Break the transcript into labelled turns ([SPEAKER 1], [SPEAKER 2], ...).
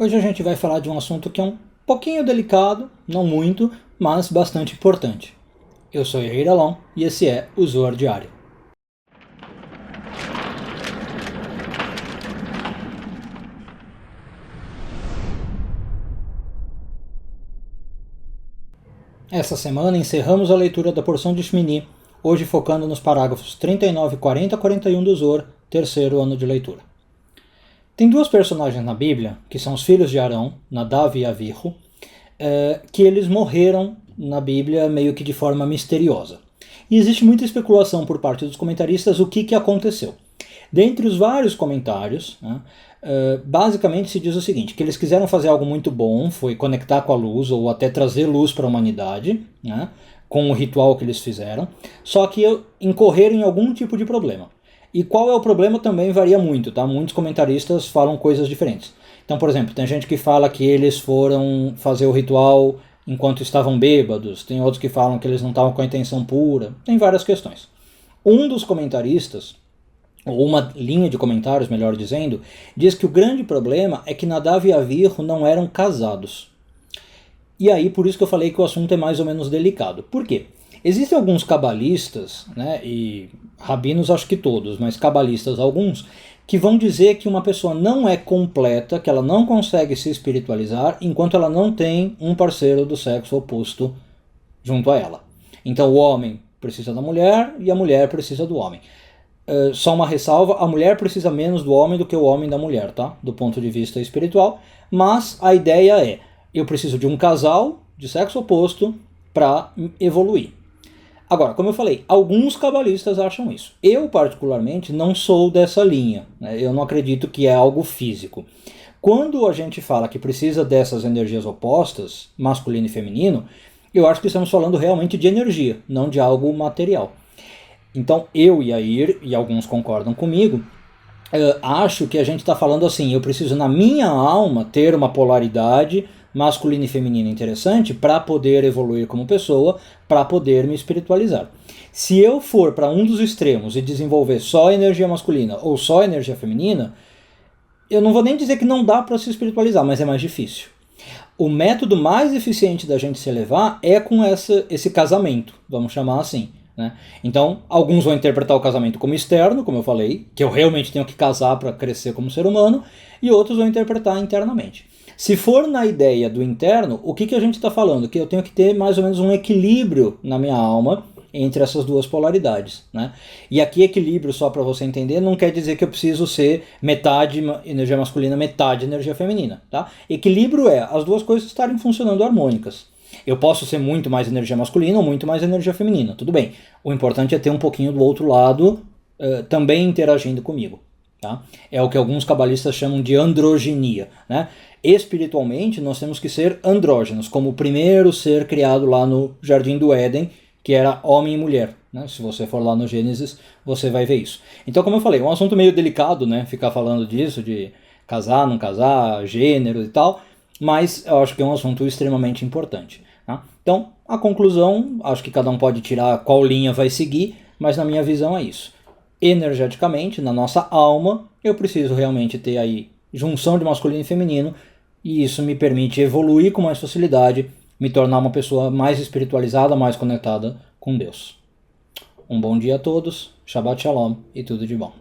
[SPEAKER 1] Hoje a gente vai falar de um assunto que é um pouquinho delicado, não muito, mas bastante importante. Eu sou Yair Alon e esse é o Zoar Diário. Essa semana encerramos a leitura da porção de Shmini, hoje focando nos parágrafos 39, 40 e 41 do Zoar, terceiro ano de leitura. Tem duas personagens na Bíblia, que são os filhos de Arão, Nadav e Avihu, que eles morreram na Bíblia meio que de forma misteriosa. E existe muita especulação por parte dos comentaristas o que aconteceu. Dentre os vários comentários, basicamente se diz o seguinte, que eles quiseram fazer algo muito bom, foi conectar com a luz ou até trazer luz para a humanidade, com o ritual que eles fizeram, só que incorreram em algum tipo de problema. E qual é o problema também varia muito, tá? Muitos comentaristas falam coisas diferentes. Então, por exemplo, tem gente que fala que eles foram fazer o ritual enquanto estavam bêbados, tem outros que falam que eles não estavam com a intenção pura, tem várias questões. Um dos comentaristas, ou uma linha de comentários, melhor dizendo, diz que o grande problema é que Nadav e Avihu não eram casados. E aí, por isso que eu falei que o assunto é mais ou menos delicado. Por quê? Existem alguns cabalistas, e rabinos acho que todos, mas cabalistas alguns, que vão dizer que uma pessoa não é completa, que ela não consegue se espiritualizar enquanto ela não tem um parceiro do sexo oposto junto a ela. Então o homem precisa da mulher e a mulher precisa do homem. Só uma ressalva, a mulher precisa menos do homem do que o homem da mulher, tá? Do ponto de vista espiritual, mas a ideia é, eu preciso de um casal de sexo oposto para evoluir. Agora, como eu falei, alguns cabalistas acham isso. Eu, particularmente, não sou dessa linha. Eu não acredito que é algo físico. Quando a gente fala que precisa dessas energias opostas, masculino e feminino, eu acho que estamos falando realmente de energia, não de algo material. Então, eu, Yair, e alguns concordam comigo, acho que a gente está falando assim, eu preciso na minha alma ter uma polaridade masculina e feminina interessante para poder evoluir como pessoa, para poder me espiritualizar. Se eu for para um dos extremos e desenvolver só energia masculina ou só energia feminina, eu não vou nem dizer que não dá para se espiritualizar, mas é mais difícil. O método mais eficiente da gente se elevar é com esse casamento, vamos chamar assim. Então, alguns vão interpretar o casamento como externo, como eu falei, que eu realmente tenho que casar para crescer como ser humano, e outros vão interpretar internamente. Se for na ideia do interno, o que a gente está falando? Que eu tenho que ter mais ou menos um equilíbrio na minha alma entre essas duas polaridades. E aqui equilíbrio, só para você entender, não quer dizer que eu preciso ser metade energia masculina, metade energia feminina. Tá? Equilíbrio é as duas coisas estarem funcionando harmônicas. Eu posso ser muito mais energia masculina ou muito mais energia feminina, tudo bem. O importante é ter um pouquinho do outro lado também interagindo comigo. Tá? É o que alguns cabalistas chamam de androginia. Espiritualmente, nós temos que ser andrógenos, como o primeiro ser criado lá no Jardim do Éden, que era homem e mulher. Se você for lá no Gênesis, você vai ver isso. Então, como eu falei, é um assunto meio delicado, ficar falando disso, de casar, não casar, gênero e tal, mas eu acho que é um assunto extremamente importante. Tá? Então, a conclusão, acho que cada um pode tirar qual linha vai seguir, mas na minha visão é isso. Energeticamente, na nossa alma, eu preciso realmente ter aí junção de masculino e feminino, e isso me permite evoluir com mais facilidade, me tornar uma pessoa mais espiritualizada, mais conectada com Deus. Um bom dia a todos, Shabbat Shalom e tudo de bom.